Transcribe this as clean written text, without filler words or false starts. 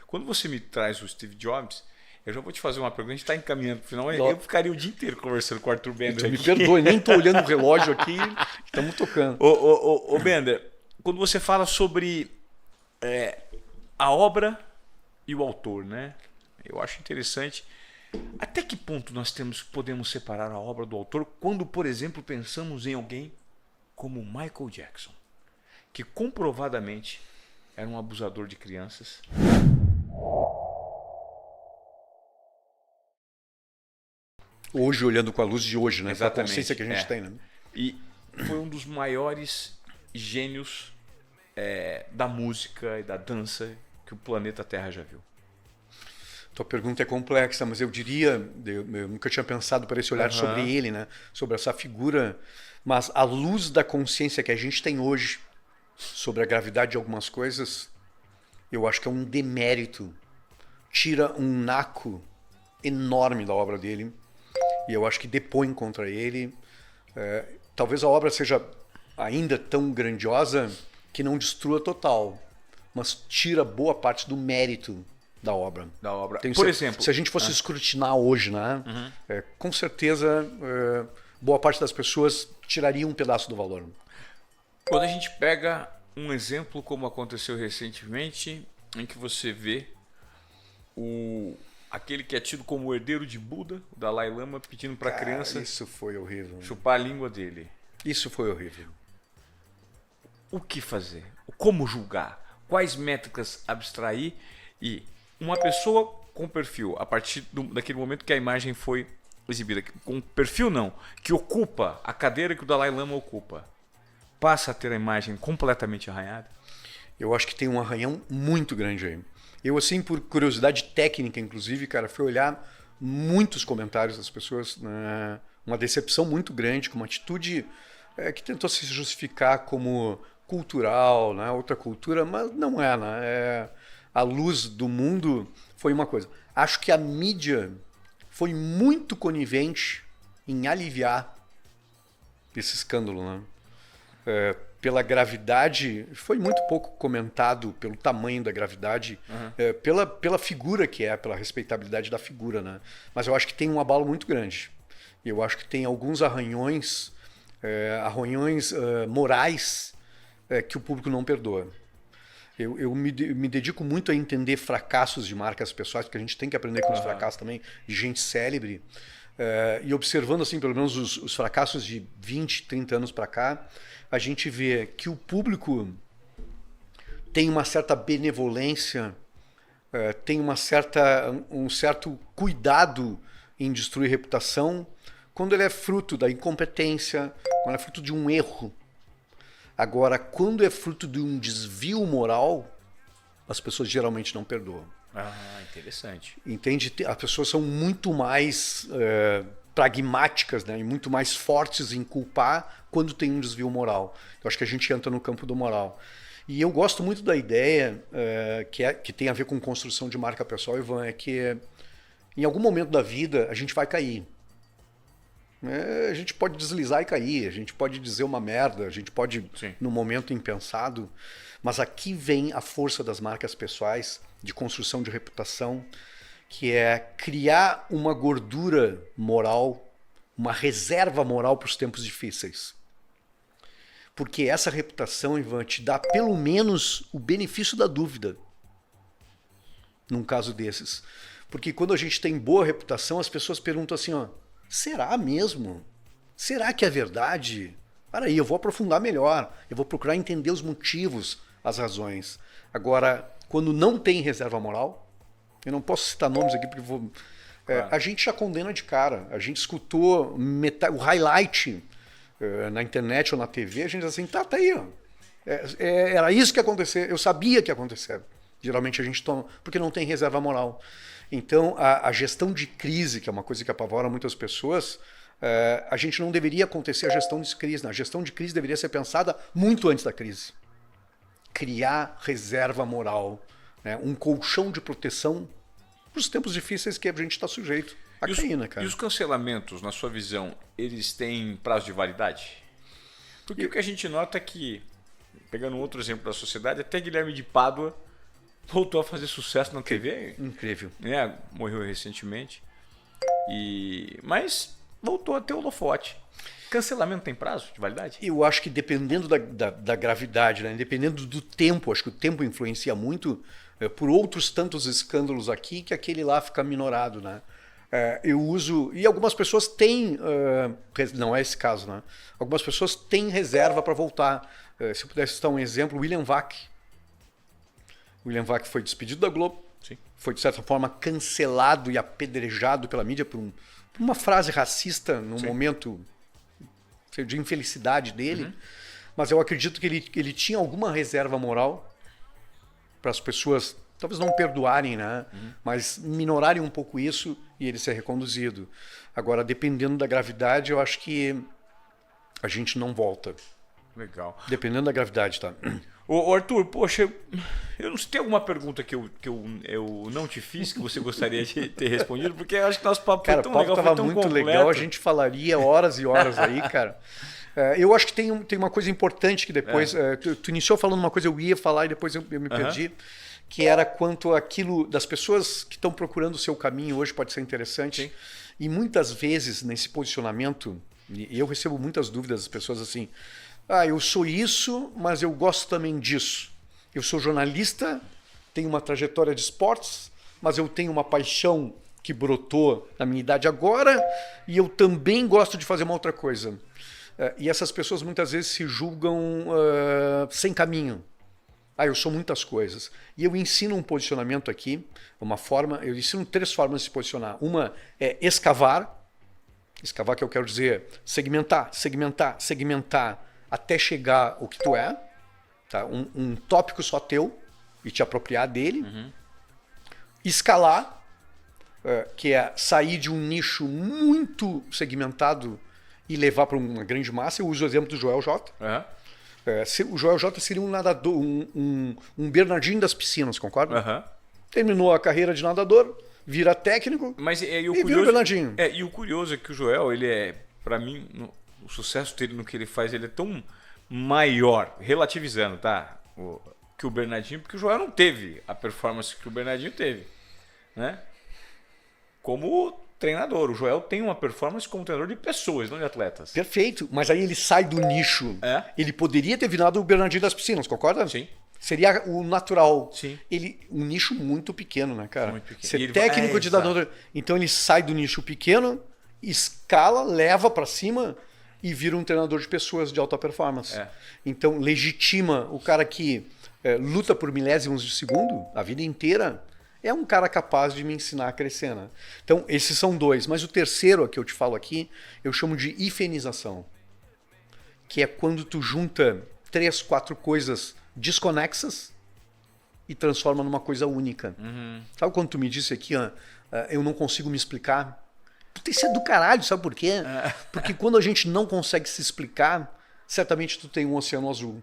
Quando você me traz o Steve Jobs, eu já vou te fazer uma pergunta, a gente está encaminhando para o final, eu ficaria o dia inteiro conversando com o Arthur Bender. Me perdoe, nem estou olhando o relógio aqui, estamos tocando. Ô Bender, quando você fala sobre a obra e o autor, né? Eu acho interessante. Até que ponto nós podemos separar a obra do autor quando, por exemplo, pensamos em alguém como Michael Jackson, que comprovadamente era um abusador de crianças? Hoje, olhando com a luz de hoje, né? Exatamente. Com a consciência que a gente tem, né? E foi um dos maiores gênios da música e da dança que o planeta Terra já viu. Tua pergunta é complexa, mas eu diria, eu nunca tinha pensado por esse olhar sobre ele, né? Sobre essa figura, mas à luz da consciência que a gente tem hoje sobre a gravidade de algumas coisas, eu acho que é um demérito, tira um naco enorme da obra dele, e eu acho que depõe contra ele. Talvez a obra seja ainda tão grandiosa que não destrua total, mas tira boa parte do mérito da obra. Por exemplo, se a gente fosse escrutinar hoje, né, com certeza boa parte das pessoas tiraria um pedaço do valor. Quando a gente pega um exemplo como aconteceu recentemente, em que você vê aquele que é tido como o herdeiro de Buda, o Dalai Lama, pedindo para a criança isso foi horrível. Chupar a língua dele. Isso foi horrível. O que fazer? Como julgar? Quais métricas abstrair? E uma pessoa com perfil, a partir daquele momento que a imagem foi exibida, com perfil não, que ocupa a cadeira que o Dalai Lama ocupa, passa a ter a imagem completamente arranhada? Eu acho que tem um arranhão muito grande aí. Eu, assim, por curiosidade técnica, inclusive, cara, fui olhar muitos comentários das pessoas, né? Uma decepção muito grande, com uma atitude que tentou se justificar como cultural, né? Outra cultura, mas não é, né? A luz do mundo foi uma coisa. Acho que a mídia foi muito conivente em aliviar esse escândalo, né? Pela gravidade, foi muito pouco comentado pelo tamanho da gravidade, pela figura que pela respeitabilidade da figura, né? Mas eu acho que tem um abalo muito grande. Eu acho que tem alguns arranhões morais que o público não perdoa. Eu me dedico muito a entender fracassos de marcas pessoais, porque a gente tem que aprender com os fracassos também, de gente célebre. E observando, assim, pelo menos os fracassos de 20, 30 anos para cá, a gente vê que o público tem uma certa benevolência, tem um certo cuidado em destruir reputação, quando ele é fruto da incompetência, quando é fruto de um erro. Agora, quando é fruto de um desvio moral, as pessoas geralmente não perdoam. Interessante. Entende? As pessoas são muito mais pragmáticas, né? E muito mais fortes em culpar quando tem um desvio moral. Eu acho que a gente entra no campo do moral. E eu gosto muito da ideia que tem a ver com construção de marca pessoal, Ivan, é que em algum momento da vida a gente vai cair. A gente pode deslizar e cair, a gente pode dizer uma merda, a gente pode, num momento impensado, mas aqui vem a força das marcas pessoais, de construção de reputação, que é criar uma gordura moral, uma reserva moral para os tempos difíceis. Porque essa reputação, Ivan, te dá pelo menos o benefício da dúvida, num caso desses. Porque quando a gente tem boa reputação, as pessoas perguntam assim, será mesmo? Será que é verdade? Para aí, eu vou aprofundar melhor. Eu vou procurar entender os motivos, as razões. Agora, quando não tem reserva moral, eu não posso citar nomes aqui porque a gente já condena de cara. A gente escutou o highlight na internet ou na TV, a gente diz assim, tá aí. Era isso que ia acontecer. Eu sabia que ia acontecer. Geralmente a gente toma, porque não tem reserva moral. Então, a gestão de crise, que é uma coisa que apavora muitas pessoas, a gente não deveria acontecer a gestão de crise. A gestão de crise deveria ser pensada muito antes da crise. Criar reserva moral, né? Um colchão de proteção para os tempos difíceis que a gente está sujeito a cair, né, cara? E os cancelamentos, na sua visão, eles têm prazo de validade? Porque o que a gente nota é que, pegando outro exemplo da sociedade, até Guilherme de Pádua voltou a fazer sucesso na TV. Incrível. Né? Morreu recentemente. Mas voltou a ter holofote. Cancelamento tem prazo de validade? Eu acho que dependendo da gravidade, né? Dependendo do tempo, acho que o tempo influencia muito, por outros tantos escândalos aqui, que aquele lá fica minorado, né? Eu uso, e algumas pessoas têm, não é esse caso, né? Algumas pessoas têm reserva para voltar. Se eu pudesse citar um exemplo, William Vac. William Vac foi despedido da Globo, Sim. foi de certa forma cancelado e apedrejado pela mídia por uma frase racista num momento de infelicidade dele, mas eu acredito que ele tinha alguma reserva moral para as pessoas talvez não perdoarem, né? Mas minorarem um pouco isso e ele ser reconduzido. Agora, dependendo da gravidade, eu acho que a gente não volta. Legal. Dependendo da gravidade, tá? Ô Arthur, poxa, eu não sei, tem alguma pergunta que eu não te fiz que você gostaria de ter respondido? Porque eu acho que nosso papo foi tão legal, foi tão muito completo. legal, a gente falaria horas e horas aí, cara. Eu acho que tem uma coisa importante que depois... Tu iniciou falando uma coisa, eu ia falar e depois eu me perdi, que era quanto aquilo das pessoas que estão procurando o seu caminho hoje pode ser interessante. Sim. E muitas vezes nesse posicionamento, e eu recebo muitas dúvidas das pessoas assim, eu sou isso, mas eu gosto também disso. Eu sou jornalista, tenho uma trajetória de esportes, mas eu tenho uma paixão que brotou na minha idade agora e eu também gosto de fazer uma outra coisa. E essas pessoas muitas vezes se julgam sem caminho. Eu sou muitas coisas. E eu ensino um posicionamento aqui, eu ensino 3 formas de se posicionar. Uma é escavar que eu quero dizer segmentar, até chegar o que tu é, tá? Um tópico só teu e te apropriar dele. Escalar, que é sair de um nicho muito segmentado e levar para uma grande massa. Eu uso o exemplo do Joel J. O Joel J seria um nadador, um Bernardinho das piscinas, concorda? Terminou a carreira de nadador, vira técnico e vira o Bernardinho. E o curioso é que o Joel, ele é, para mim, o sucesso dele no que ele faz, ele é tão maior, relativizando, tá? Que o Bernardinho, porque o Joel não teve a performance que o Bernardinho teve, né? Como treinador, o Joel tem uma performance como treinador de pessoas, não de atletas. Perfeito, mas aí ele sai do nicho. Ele poderia ter virado o Bernardinho das piscinas, concorda? Sim. Seria o natural. Sim. Um nicho muito pequeno, né, cara? Muito pequeno. Ser técnico de nadador. Então ele sai do nicho pequeno, escala, leva para cima e vira um treinador de pessoas de alta performance. Então legitima o cara que luta por milésimos de segundo a vida inteira. É um cara capaz de me ensinar a crescer, né? Então, esses são 2. Mas o terceiro que eu te falo aqui, eu chamo de hifenização. Que é quando tu junta 3, 4 coisas desconexas e transforma numa coisa única. Sabe quando tu me disse aqui, eu não consigo me explicar? Isso é do caralho, sabe por quê? Porque quando a gente não consegue se explicar, certamente tu tem um oceano azul.